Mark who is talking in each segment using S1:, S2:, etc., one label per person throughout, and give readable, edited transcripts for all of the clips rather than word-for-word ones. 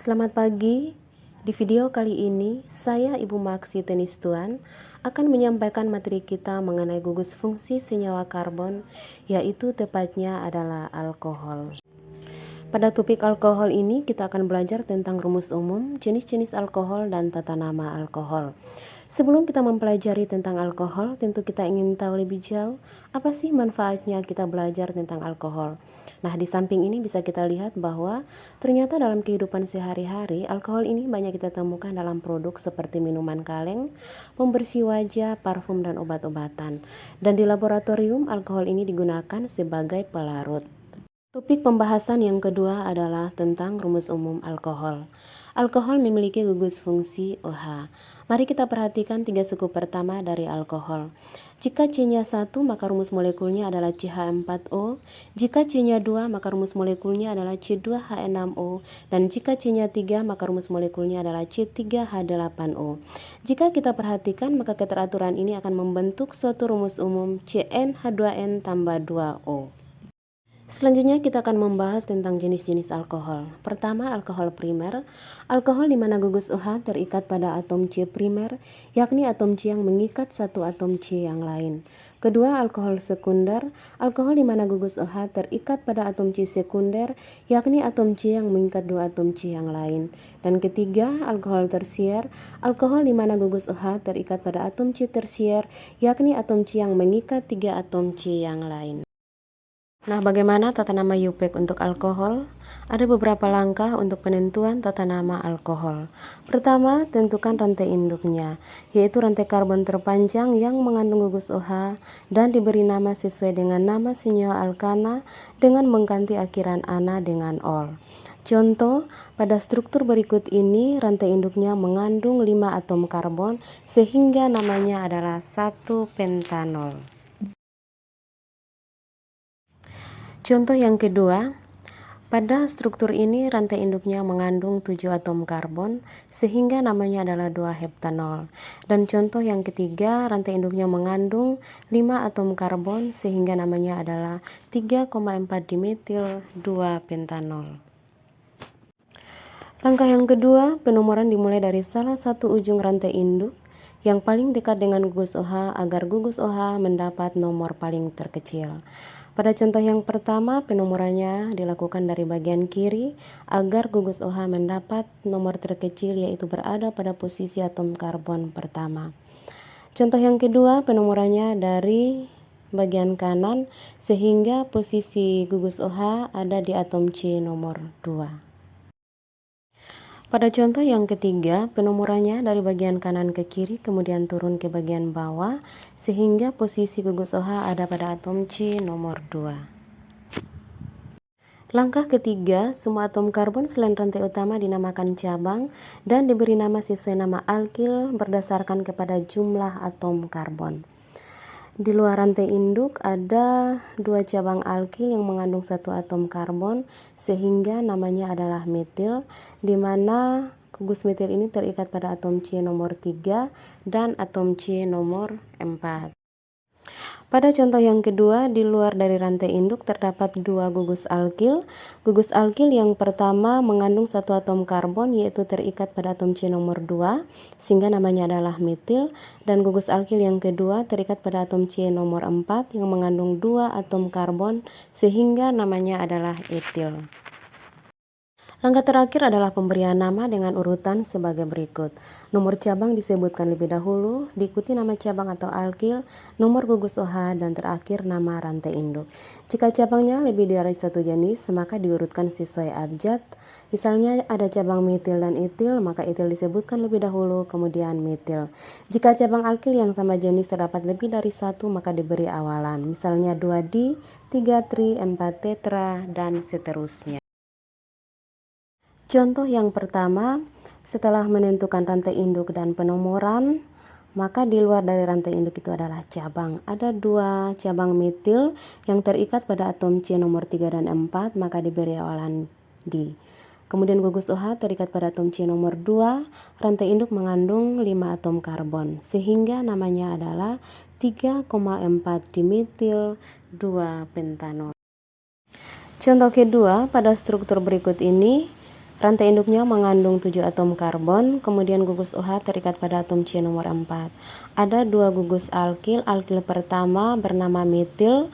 S1: Selamat pagi. Di video kali ini, saya Ibu Maksi Tenistuan akan menyampaikan materi kita mengenai gugus fungsi senyawa karbon, yaitu tepatnya adalah alkohol. Pada topik alkohol ini, kita akan belajar tentang rumus umum, jenis-jenis alkohol, dan tata nama alkohol. Sebelum kita mempelajari tentang alkohol, tentu kita ingin tahu lebih jauh apa sih manfaatnya kita belajar tentang alkohol. Nah, di samping ini bisa kita lihat bahwa ternyata dalam kehidupan sehari-hari, alkohol ini banyak kita temukan dalam produk seperti minuman kaleng, pembersih wajah, parfum, dan obat-obatan. Dan di laboratorium, alkohol ini digunakan sebagai pelarut. Topik pembahasan yang kedua adalah tentang rumus umum alkohol. Alkohol memiliki gugus fungsi OH. Mari kita perhatikan tiga suku pertama dari alkohol. Jika C-nya 1, maka rumus molekulnya adalah CH4O. Jika C-nya 2, maka rumus molekulnya adalah C2H6O. Dan jika C-nya 3, maka rumus molekulnya adalah C3H8O. Jika kita perhatikan, maka keteraturan ini akan membentuk suatu rumus umum CnH2n tambah 2O. Selanjutnya kita akan membahas tentang jenis-jenis alkohol. Pertama, alkohol primer. Alkohol di mana gugus OH terikat pada atom C primer, yakni atom C yang mengikat satu atom C yang lain. Kedua, alkohol sekunder. Alkohol di mana gugus OH terikat pada atom C sekunder, yakni atom C yang mengikat dua atom C yang lain. Dan ketiga, alkohol tersier. Alkohol di mana gugus OH terikat pada atom C tersier, yakni atom C yang mengikat tiga atom C yang lain. Nah, bagaimana tata nama UPEC untuk alkohol? Ada beberapa langkah untuk penentuan tata nama alkohol. Pertama, tentukan rantai induknya, yaitu rantai karbon terpanjang yang mengandung gugus OH dan diberi nama sesuai dengan nama senyawa alkana dengan mengganti akhiran ana dengan ol. Contoh, pada struktur berikut ini rantai induknya mengandung 5 atom karbon sehingga namanya adalah 1-pentanol. Contoh yang kedua, pada struktur ini rantai induknya mengandung 7 atom karbon sehingga namanya adalah 2-heptanol. Dan contoh yang ketiga, rantai induknya mengandung 5 atom karbon sehingga namanya adalah 3,4-dimetil 2-pentanol. Langkah yang kedua, penomoran dimulai dari salah satu ujung rantai induk yang paling dekat dengan gugus OH agar gugus OH mendapat nomor paling terkecil. Pada contoh yang pertama, penomorannya dilakukan dari bagian kiri agar gugus OH mendapat nomor terkecil yaitu berada pada posisi atom karbon pertama. Contoh yang kedua, penomorannya dari bagian kanan sehingga posisi gugus OH ada di atom C nomor 2. Pada contoh yang ketiga, penomorannya dari bagian kanan ke kiri kemudian turun ke bagian bawah sehingga posisi gugus OH ada pada atom C nomor 2. Langkah ketiga, semua atom karbon selain rantai utama dinamakan cabang dan diberi nama sesuai nama alkil berdasarkan kepada jumlah atom karbon. Di luar rantai induk ada 2 cabang alkil yang mengandung 1 atom karbon sehingga namanya adalah metil, di mana gugus metil ini terikat pada atom C nomor 3 dan atom C nomor 4. Pada contoh yang kedua, di luar dari rantai induk terdapat 2 gugus alkil. Gugus alkil yang pertama mengandung 1 atom karbon yaitu terikat pada atom C nomor 2 sehingga namanya adalah metil, dan gugus alkil yang kedua terikat pada atom C nomor 4 yang mengandung 2 atom karbon sehingga namanya adalah etil. Langkah terakhir adalah pemberian nama dengan urutan sebagai berikut. Nomor cabang disebutkan lebih dahulu, diikuti nama cabang atau alkil, nomor gugus OH, dan terakhir nama rantai induk. Jika cabangnya lebih dari satu jenis, maka diurutkan sesuai abjad. Misalnya ada cabang metil dan etil, maka etil disebutkan lebih dahulu, kemudian metil. Jika cabang alkil yang sama jenis terdapat lebih dari satu, maka diberi awalan. Misalnya 2-di, 3-tri, 4-tetra, dan seterusnya. Contoh yang pertama, setelah menentukan rantai induk dan penomoran, maka di luar dari rantai induk itu adalah cabang. Ada 2 cabang metil yang terikat pada atom C nomor 3 dan 4, maka diberi awalan di. Kemudian gugus OH terikat pada atom C nomor 2, rantai induk mengandung 5 atom karbon, sehingga namanya adalah 3,4-dimetil 2-pentanol. Contoh kedua, pada struktur berikut ini, Rantai induknya mengandung 7 atom karbon, kemudian gugus OH terikat pada atom C nomor 4. Ada 2 gugus alkil. Alkil pertama bernama metil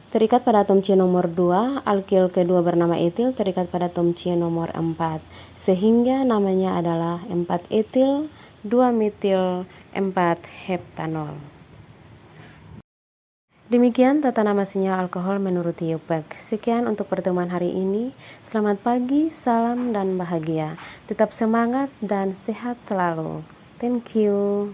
S1: terikat pada atom C nomor 2, alkil kedua bernama etil terikat pada atom C nomor 4. Sehingga namanya adalah 4-etil 2-metil 4-heptanol. Demikian tata nama senyawa alkohol menurut IUPAC. Sekian untuk pertemuan hari ini. Selamat pagi, salam dan bahagia. Tetap semangat dan sehat selalu. Thank you.